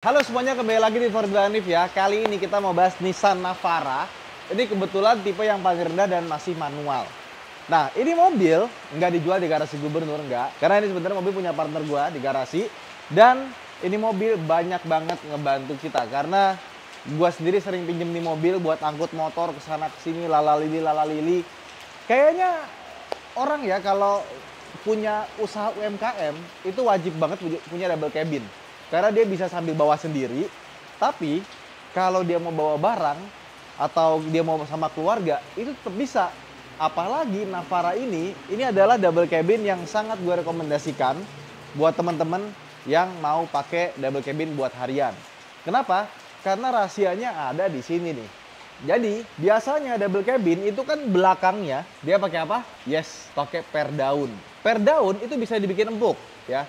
Halo semuanya, kembali lagi di Formula Hanif ya. Kali ini kita mau bahas Nissan Navara. Ini kebetulan tipe yang paling rendah dan masih manual. Nah, ini mobil nggak dijual di garasi gubernur, nggak. Karena ini sebenarnya mobil punya partner gua di garasi. Dan ini mobil banyak banget ngebantu kita. Karena gua sendiri sering pinjem nih mobil buat angkut motor kesana kesini, lalalili. Kayaknya orang ya kalau punya usaha UMKM itu wajib banget punya double cabin. Karena dia bisa sambil bawa sendiri, tapi kalau dia mau bawa barang atau dia mau sama keluarga, itu tetap bisa. Apalagi Navara ini adalah double cabin yang sangat gue rekomendasikan buat teman-teman yang mau pakai double cabin buat harian. Kenapa? Karena rahasianya ada di sini nih. Jadi biasanya double cabin itu kan belakangnya dia pakai apa? Yes, pakai per daun. Per daun itu bisa dibikin empuk ya.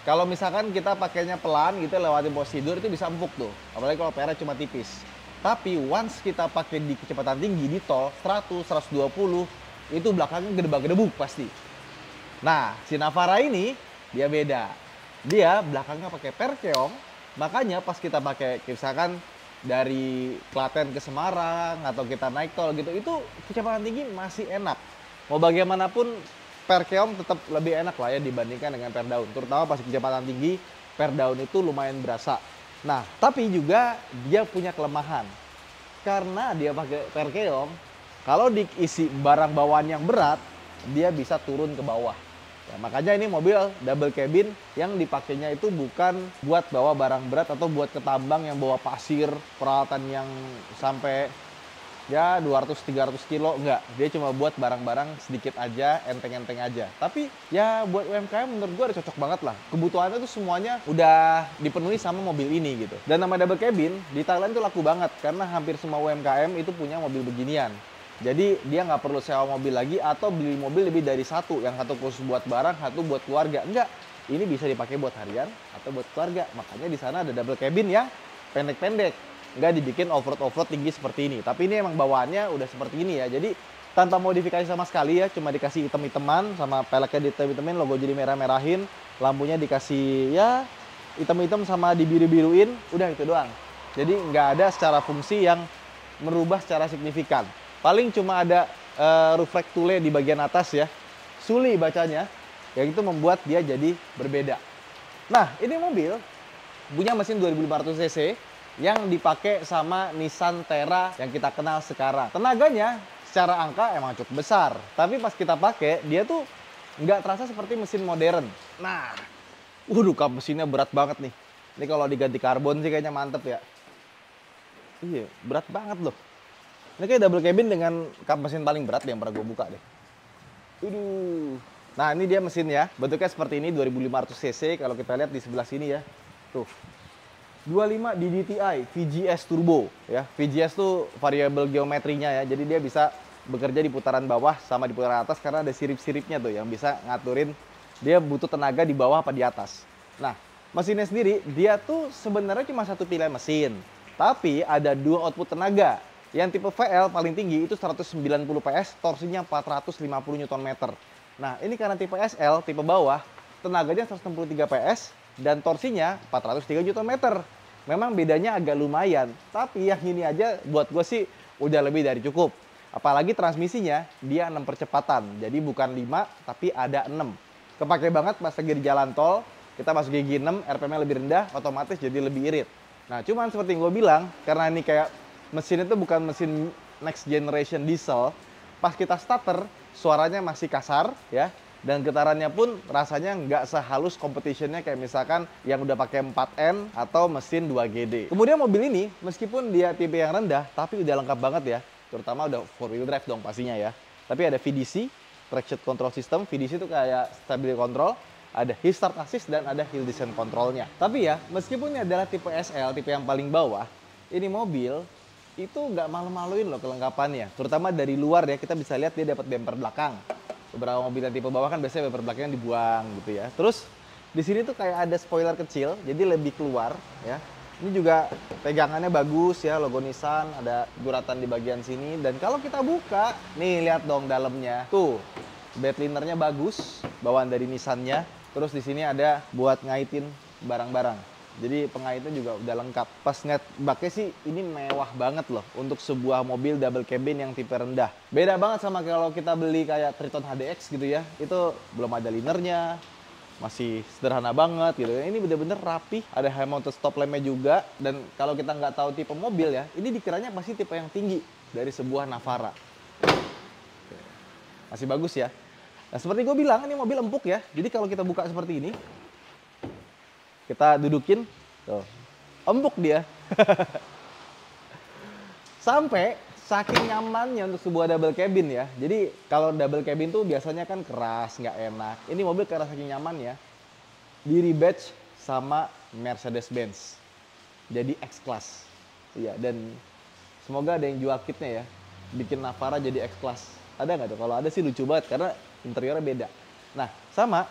Kalau misalkan kita pakainya pelan gitu lewatin pos tidur itu bisa empuk tuh. Apalagi kalau PR cuma tipis. Tapi once kita pakai di kecepatan tinggi di tol 100, 120 itu belakangnya gedebak-gedebuk pasti. Nah, si Navara ini dia beda. Dia belakangnya pakai per keong. Makanya pas kita pakai misalkan dari Klaten ke Semarang atau kita naik tol gitu, itu kecepatan tinggi masih enak. Mau bagaimanapun per keong tetap lebih enak lah ya dibandingkan dengan per daun. Terutama pas kecepatan tinggi, per daun itu lumayan berasa. Nah, tapi juga dia punya kelemahan. Karena dia pakai per keong, kalau diisi barang bawaan yang berat, dia bisa turun ke bawah. Ya, makanya ini mobil double cabin yang dipakainya itu bukan buat bawa barang berat atau buat ke tambang yang bawa pasir, peralatan yang sampai ya 200-300 kilo, enggak. Dia cuma buat barang-barang sedikit aja, enteng-enteng aja. Tapi ya buat UMKM menurut gue udah cocok banget lah. Kebutuhannya tuh semuanya udah dipenuhi sama mobil ini gitu. Dan nama double cabin di Thailand tuh laku banget karena hampir semua UMKM itu punya mobil beginian. Jadi dia nggak perlu sewa mobil lagi atau beli mobil lebih dari satu. Yang satu khusus buat barang, satu buat keluarga. Enggak, ini bisa dipakai buat harian atau buat keluarga. Makanya di sana ada double cabin yang pendek-pendek. Nggak dibikin off-road tinggi seperti ini. Tapi ini emang bawaannya udah seperti ini ya. Jadi tanpa modifikasi sama sekali ya. Cuma dikasih hitam-hitaman sama peleknya dihitam-hitamin, logo jadi merah-merahin. Lampunya dikasih ya hitam-hitam sama dibiru-biruin. Udah itu doang. Jadi nggak ada secara fungsi yang merubah secara signifikan. Paling cuma ada reflect tool di bagian atas ya. Suli bacanya. Yang itu membuat dia jadi berbeda. Nah, ini mobil punya mesin 2500 cc yang dipakai sama Nissan Terra yang kita kenal sekarang. Tenaganya secara angka emang cukup besar. Tapi pas kita pakai, dia tuh nggak terasa seperti mesin modern. Nah, kap mesinnya berat banget nih. Ini kalau diganti karbon sih kayaknya mantep ya. Iya, berat banget loh. Ini kayak double cabin dengan kap mesin paling berat deh yang pernah gue buka deh. Nah, ini dia mesinnya. Bentuknya seperti ini, 2500 cc. Kalau kita lihat di sebelah sini ya. Tuh. 25 DDTI VGS Turbo ya. VGS tuh variabel geometrinya ya. Jadi dia bisa bekerja di putaran bawah sama di putaran atas karena ada sirip-siripnya tuh yang bisa ngaturin dia butuh tenaga di bawah apa di atas. Nah, mesinnya sendiri dia tuh sebenarnya cuma satu pilihan mesin. Tapi ada dua output tenaga. Yang tipe VL paling tinggi itu 190 PS, torsinya 450 Nm. Nah, ini karena tipe SL, tipe bawah, tenaganya 163 PS dan torsinya 403 Nm. Memang bedanya agak lumayan, tapi yang ini aja buat gue sih udah lebih dari cukup. Apalagi transmisinya dia 6 percepatan, jadi bukan 5 tapi ada 6. Kepake banget pas lagi di jalan tol, kita masuk gigi 6, RPM-nya lebih rendah, otomatis jadi lebih irit. Nah, cuman seperti yang gue bilang, karena ini kayak mesin itu bukan mesin next generation diesel, pas kita starter suaranya masih kasar ya. Dan getarannya pun rasanya nggak sehalus competitionnya kayak misalkan yang udah pakai 4N atau mesin 2GD. Kemudian mobil ini meskipun dia tipe yang rendah, tapi udah lengkap banget ya. Terutama udah 4-wheel drive dong pastinya ya. Tapi ada VDC, Traction Control System. VDC itu kayak stability control. Ada hill start assist dan ada hill descent controlnya. Tapi ya, meskipun ini adalah tipe SL, tipe yang paling bawah, ini mobil itu nggak malu-maluin loh kelengkapannya. Terutama dari luar ya, kita bisa lihat dia dapat bumper belakang. Beberapa mobil yang tipe bawah kan biasanya bumper belakangnya dibuang gitu ya. Terus di sini tuh kayak ada spoiler kecil, jadi lebih keluar ya. Ini juga pegangannya bagus ya, logo Nissan, ada guratan di bagian sini. Dan kalau kita buka, nih lihat dong dalamnya. Tuh, bed linernya bagus, bawaan dari Nissan-nya. Terus di sini ada buat ngaitin barang-barang. Jadi pengait itu juga udah lengkap. Pas ngeliat baknya sih ini mewah banget loh untuk sebuah mobil double cabin yang tipe rendah. Beda banget sama kalau kita beli kayak Triton HDX gitu ya. Itu belum ada linernya, masih sederhana banget gitu. Ini bener-bener rapi, ada high mounted stop lampnya juga. Dan kalau kita nggak tahu tipe mobil ya, ini dikiranya pasti tipe yang tinggi dari sebuah Navara. Masih bagus ya. Nah seperti gue bilang, ini mobil empuk ya. Jadi kalau kita buka seperti ini, kita dudukin, tuh, empuk dia. Sampai saking nyamannya untuk sebuah double cabin ya. Jadi kalau double cabin tuh biasanya kan keras, nggak enak. Ini mobil karena saking nyaman ya, di rebadge sama Mercedes-Benz. Jadi X-Class. Iya, dan semoga ada yang jual kitnya ya, bikin Navara jadi X-Class. Ada nggak tuh? Kalau ada sih lucu banget karena interiornya beda. Nah, sama.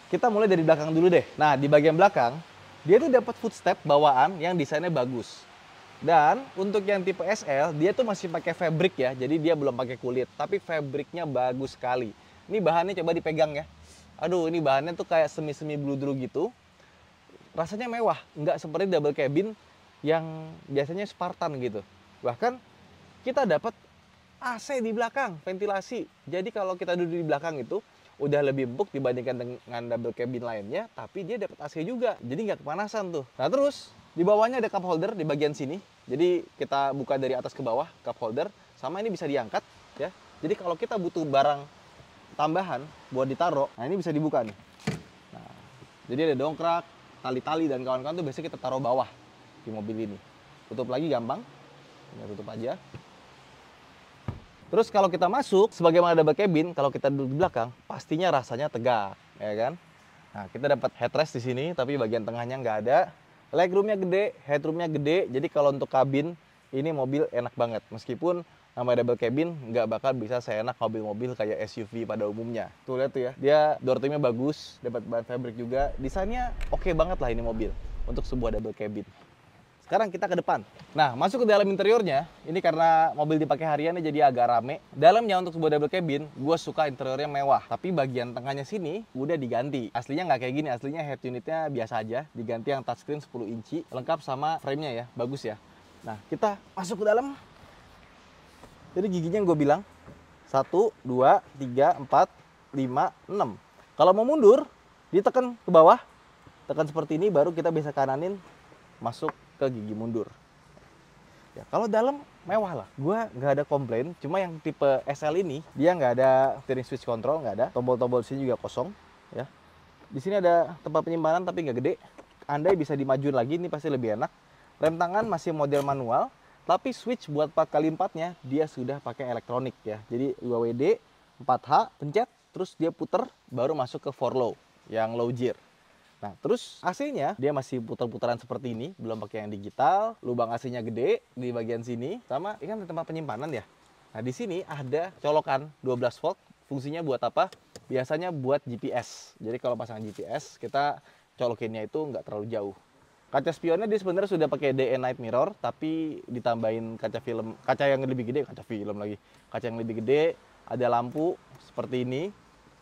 Kita mulai dari belakang dulu deh. Nah, di bagian belakang, dia tuh dapat footstep bawaan yang desainnya bagus. Dan untuk yang tipe SL, dia tuh masih pakai fabric ya. Jadi dia belum pakai kulit, tapi fabricnya bagus sekali. Ini bahannya coba dipegang ya. Aduh, ini bahannya tuh kayak semi-semi bludru gitu. Rasanya mewah, nggak seperti double cabin yang biasanya Spartan gitu. Bahkan kita dapat AC di belakang, ventilasi. Jadi kalau kita duduk di belakang itu udah lebih empuk dibandingkan dengan double cabin lainnya, tapi dia dapat AC juga, jadi nggak kepanasan tuh. Nah terus di bawahnya ada cup holder di bagian sini, jadi kita buka dari atas ke bawah cup holder, sama ini bisa diangkat ya. Jadi kalau kita butuh barang tambahan buat ditaruh, nah ini bisa dibuka nih. Nah, jadi ada dongkrak, tali-tali dan kawan-kawan tuh biasanya kita taruh bawah di mobil ini. Tutup lagi gampang, tinggal tutup aja. Terus kalau kita masuk, sebagaimana double cabin, kalau kita duduk di belakang, pastinya rasanya tegak, ya kan? Nah, kita dapat headrest di sini, tapi bagian tengahnya nggak ada. Legroomnya gede, headroomnya gede, jadi kalau untuk kabin, ini mobil enak banget. Meskipun namanya double cabin, nggak bakal bisa seenak mobil-mobil kayak SUV pada umumnya. Tuh lihat tuh ya, dia door trimnya bagus, dapat bahan fabric juga. Desainnya oke banget lah ini mobil untuk sebuah double cabin. Sekarang kita ke depan. Nah, masuk ke dalam interiornya, ini karena mobil dipakai hariannya jadi agak rame. Dalamnya untuk sebuah double cabin, gue suka interiornya mewah. Tapi bagian tengahnya sini udah diganti. Aslinya nggak kayak gini, aslinya head unitnya biasa aja. Diganti yang touchscreen 10 inci, lengkap sama frame-nya ya, bagus ya. Nah, kita masuk ke dalam. Jadi giginya gue bilang, 1, 2, 3, 4, 5, 6. Kalau mau mundur, ditekan ke bawah. Tekan seperti ini, baru kita bisa kananin, masuk ke gigi mundur. Ya, kalau dalam mewah lah. Gua nggak ada komplain. Cuma yang tipe SL ini dia nggak ada steering switch control, nggak ada. Tombol-tombol sini juga kosong. Ya. Di sini ada tempat penyimpanan tapi nggak gede. Andai bisa dimajuin lagi, ini pasti lebih enak. Rem tangan masih model manual, tapi switch buat 4x4-nya dia sudah pakai elektronik ya. Jadi 2WD, 4H, pencet, terus dia puter, baru masuk ke 4 low, yang low gear. Nah, terus AC-nya dia masih putar-putaran seperti ini, belum pakai yang digital. Lubang AC-nya gede di bagian sini, sama ini kan tempat penyimpanan ya. Nah, di sini ada colokan 12 volt. Fungsinya buat apa? Biasanya buat GPS. Jadi kalau pasangan GPS, kita colokinnya itu nggak terlalu jauh. Kaca spionnya dia sebenarnya sudah pakai day and night mirror, tapi ditambahin kaca film, kaca yang lebih gede, kaca film lagi. Kaca yang lebih gede, ada lampu seperti ini.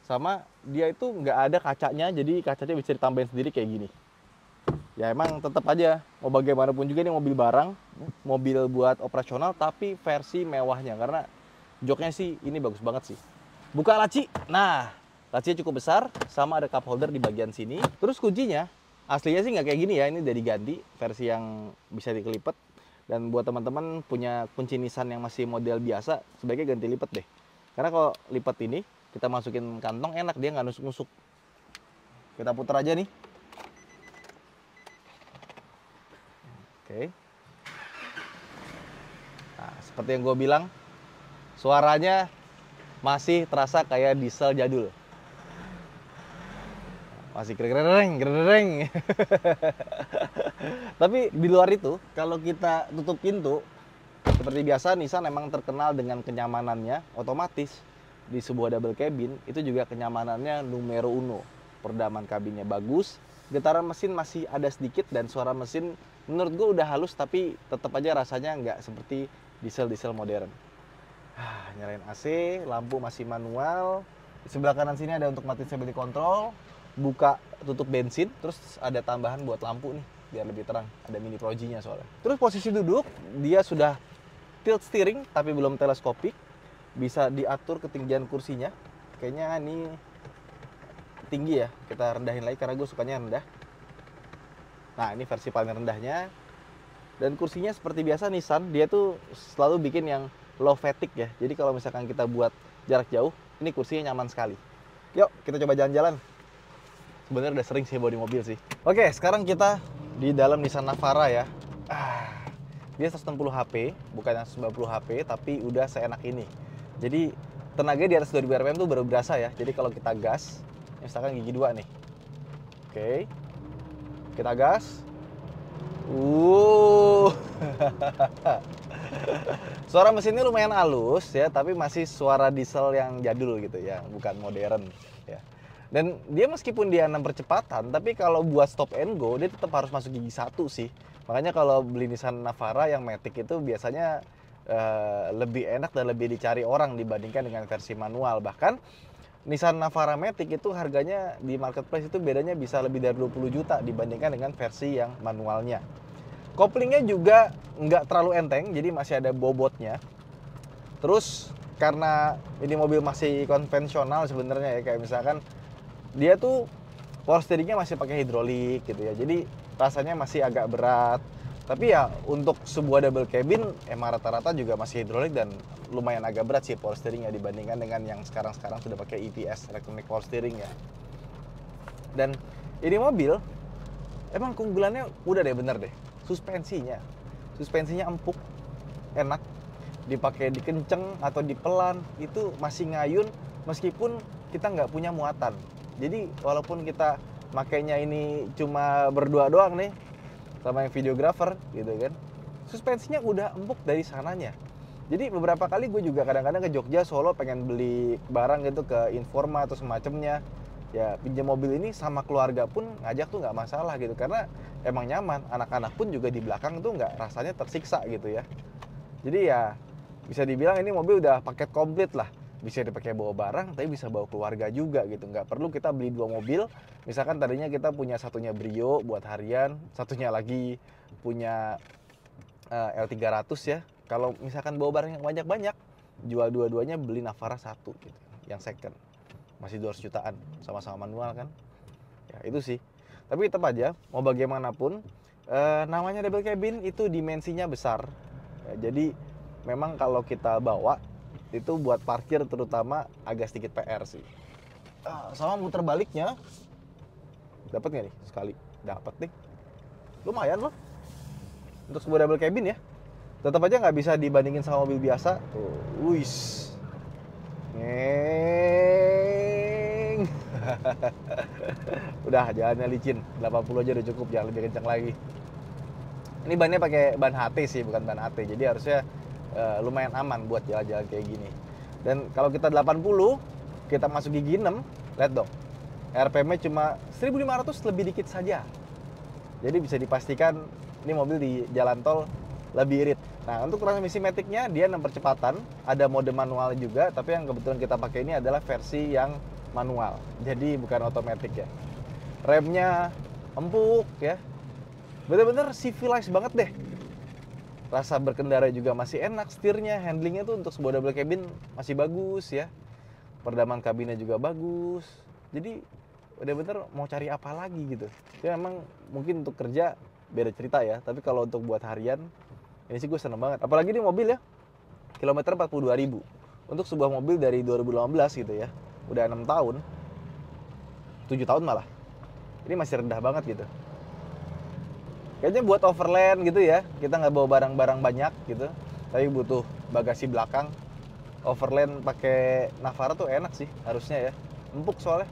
Sama dia itu nggak ada kacanya, jadi kacanya bisa ditambahin sendiri kayak gini. Ya emang tetap aja, mau bagaimanapun juga ini mobil barang, mobil buat operasional, tapi versi mewahnya. Karena joknya sih ini bagus banget sih. Buka laci, nah lacinya cukup besar, sama ada cup holder di bagian sini. Terus kuncinya, aslinya sih nggak kayak gini ya, ini udah diganti, versi yang bisa dikelipet. Dan buat teman-teman punya kunci Nissan yang masih model biasa, sebaiknya ganti lipat deh. Karena kalau lipat ini, kita masukin kantong enak, dia nggak nusuk-nusuk. Kita putar aja nih. Oke. Nah, seperti yang gue bilang, suaranya masih terasa kayak diesel jadul. Masih gereng. Tapi di luar itu, kalau kita tutup pintu, seperti biasa Nissan emang terkenal dengan kenyamanannya, otomatis di sebuah double cabin itu juga kenyamanannya numero uno. Peredaman kabinnya bagus, getaran mesin masih ada sedikit, dan suara mesin menurut gue udah halus, tapi tetap aja rasanya nggak seperti diesel modern. Nyalain AC, lampu masih manual. Di sebelah kanan sini ada untuk matiin stability control, buka tutup bensin, terus ada tambahan buat lampu nih. biar lebih terang. Ada mini Pro-G-nya soalnya. Terus posisi duduk, dia sudah tilt steering tapi belum teleskopik. Bisa diatur ketinggian kursinya. Kayaknya ini tinggi ya. Kita rendahin lagi karena gue sukanya rendah. Nah, ini versi paling rendahnya. Dan kursinya seperti biasa Nissan, dia tuh selalu bikin yang low fatigue ya. Jadi kalau misalkan kita buat jarak jauh, ini kursinya nyaman sekali. Yuk, kita coba jalan-jalan. Sebenarnya udah sering sih bawa di mobil sih. Oke, sekarang kita di dalam Nissan Navara ya. Dia 160 HP, bukan 190 HP, tapi udah seenak ini. Jadi tenaga di atas 2000 rpm tuh baru berasa ya. Jadi kalau kita gas, misalkan gigi 2 nih. Oke. Kita gas. Suara mesinnya lumayan halus ya, tapi masih suara diesel yang jadul gitu ya, bukan modern ya. Dan dia meskipun dia 6 percepatan, tapi kalau buat stop and go dia tetap harus masuk gigi 1 sih. Makanya kalau beli Nissan Navara yang Matic itu biasanya lebih enak dan lebih dicari orang dibandingkan dengan versi manual. Bahkan Nissan Navara Matic itu harganya di marketplace itu bedanya bisa lebih dari 20 juta dibandingkan dengan versi yang manualnya. Koplingnya juga nggak terlalu enteng, jadi masih ada bobotnya. Terus karena ini mobil masih konvensional sebenarnya ya, kayak misalkan dia tuh power steeringnya masih pakai hidrolik gitu ya, jadi rasanya masih agak berat. Tapi ya untuk sebuah double cabin emang rata-rata juga masih hidrolik dan lumayan agak berat sih power steeringnya dibandingkan dengan yang sekarang sudah pakai EPS, electronic power steering ya. Dan ini mobil emang keunggulannya udah deh, bener deh. Suspensinya empuk, enak, dipakai dikenceng atau dipelan itu masih ngayun meskipun kita nggak punya muatan. Jadi walaupun kita makainya ini cuma berdua doang nih sama yang videographer gitu kan, suspensinya udah empuk dari sananya. Jadi beberapa kali gue juga kadang-kadang ke Jogja, Solo pengen beli barang gitu ke Informa atau semacamnya, ya pinjam mobil ini sama keluarga pun ngajak tuh nggak masalah gitu, karena emang nyaman. Anak-anak pun juga di belakang tuh nggak rasanya tersiksa gitu ya. Jadi ya bisa dibilang ini mobil udah paket komplit lah. Bisa dipakai bawa barang, tapi bisa bawa keluarga juga gitu. Nggak perlu kita beli 2 mobil. Misalkan tadinya kita punya satunya Brio buat harian, satunya lagi punya L300 ya. Kalau misalkan bawa barang yang banyak-banyak, jual dua-duanya, beli Navara 1 gitu, yang second. Masih 200 jutaan, sama-sama manual kan. Ya itu sih. Tapi tetap aja, mau bagaimanapun, namanya double cabin itu dimensinya besar. Ya, jadi memang kalau kita bawa, itu buat parkir terutama agak sedikit PR sih. Sama muter baliknya, dapat nggak nih sekali? Dapat nih, lumayan loh untuk sebuah double cabin ya. Tetap aja nggak bisa dibandingin sama mobil biasa. Tuh, wis, ngeng. Udah jalannya licin, 80 aja udah cukup, jangan lebih kencang lagi. Ini bannya pakai ban HT sih, bukan ban AT, jadi harusnya lumayan aman buat jalan-jalan kayak gini. Dan kalau kita 80, kita masuk gigi 6, lihat dong, RPM-nya cuma 1500 lebih dikit saja. Jadi bisa dipastikan ini mobil di jalan tol lebih irit. Nah, untuk transmisi Matic-nya dia 6 percepatan, ada mode manual juga, tapi yang kebetulan kita pakai ini adalah versi yang manual. Jadi bukan otomatis ya. Remnya empuk ya. Bener-bener civilized banget deh. Rasa berkendara juga masih enak, setirnya, handlingnya tuh untuk sebuah double cabin masih bagus ya. Peredaman kabinnya juga bagus. Jadi bener-bener mau cari apa lagi gitu. Jadi memang mungkin untuk kerja beda cerita ya, tapi kalau untuk buat harian ini sih gue seneng banget. Apalagi di mobil ya, kilometer 42.000 untuk sebuah mobil dari 2018 gitu ya, udah 6 tahun, 7 tahun malah, ini masih rendah banget gitu. Kayaknya buat overland gitu ya, kita nggak bawa barang-barang banyak gitu, tapi butuh bagasi belakang. Overland pakai Navara tuh enak sih harusnya ya, empuk soalnya.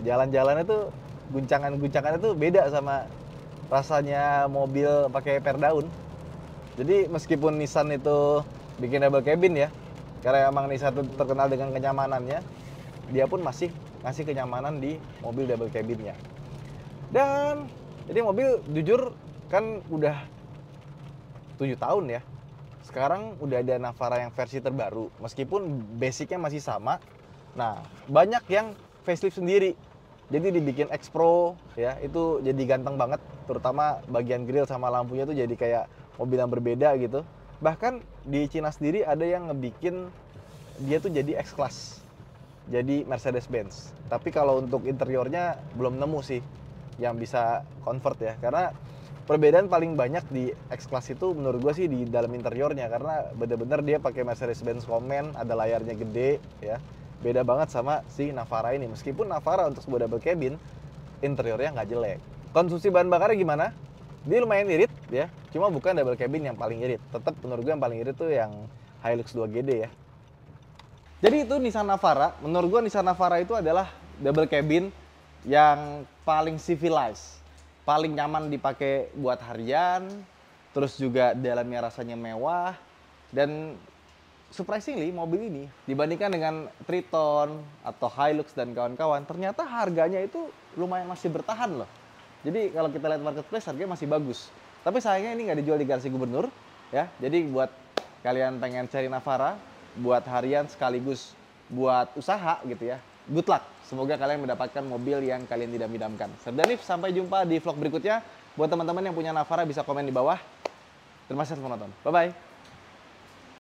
Jalan-jalannya tuh guncangan-guncangannya tuh beda sama rasanya mobil pakai per daun. Jadi meskipun Nissan itu bikin double cabin ya, karena emang Nissan itu terkenal dengan kenyamanannya, dia pun masih ngasih kenyamanan di mobil double cabinnya. Dan jadi mobil jujur kan udah 7 tahun ya. Sekarang udah ada Navara yang versi terbaru, meskipun basicnya masih sama. Nah, banyak yang facelift sendiri. Jadi dibikin X Pro ya, itu jadi ganteng banget, terutama bagian grill sama lampunya tuh jadi kayak mobil yang berbeda gitu. Bahkan di Cina sendiri ada yang ngebikin dia tuh jadi X-Class, jadi Mercedes-Benz. Tapi kalau untuk interiornya belum nemu sih yang bisa convert ya, karena perbedaan paling banyak di X-Class itu menurut gue sih di dalam interiornya, karena bener-bener dia pakai Mercedes-Benz Command, ada layarnya gede ya. Beda banget sama si Navara ini. Meskipun Navara untuk sebuah double cabin, interiornya nggak jelek. Konsumsi bahan bakarnya gimana? Dia lumayan irit ya, cuma bukan double cabin yang paling irit. Tetap menurut gue yang paling irit tuh yang Hilux 2GD ya. Jadi itu Nissan Navara. Menurut gue Nissan Navara itu adalah double cabin yang paling civilized, paling nyaman dipakai buat harian, terus juga dalamnya rasanya mewah, dan surprisingly mobil ini dibandingkan dengan Triton atau Hilux dan kawan-kawan, ternyata harganya itu lumayan masih bertahan loh. Jadi kalau kita lihat marketplace harganya masih bagus. Tapi sayangnya ini nggak dijual di garasi gubernur ya. Jadi buat kalian pengen cari Navara buat harian sekaligus buat usaha gitu ya, good luck. Semoga kalian mendapatkan mobil yang kalian idam-idamkan. Saya Danif, sampai jumpa di vlog berikutnya. Buat teman-teman yang punya Navara bisa komen di bawah. Terima kasih telah menonton. Bye-bye.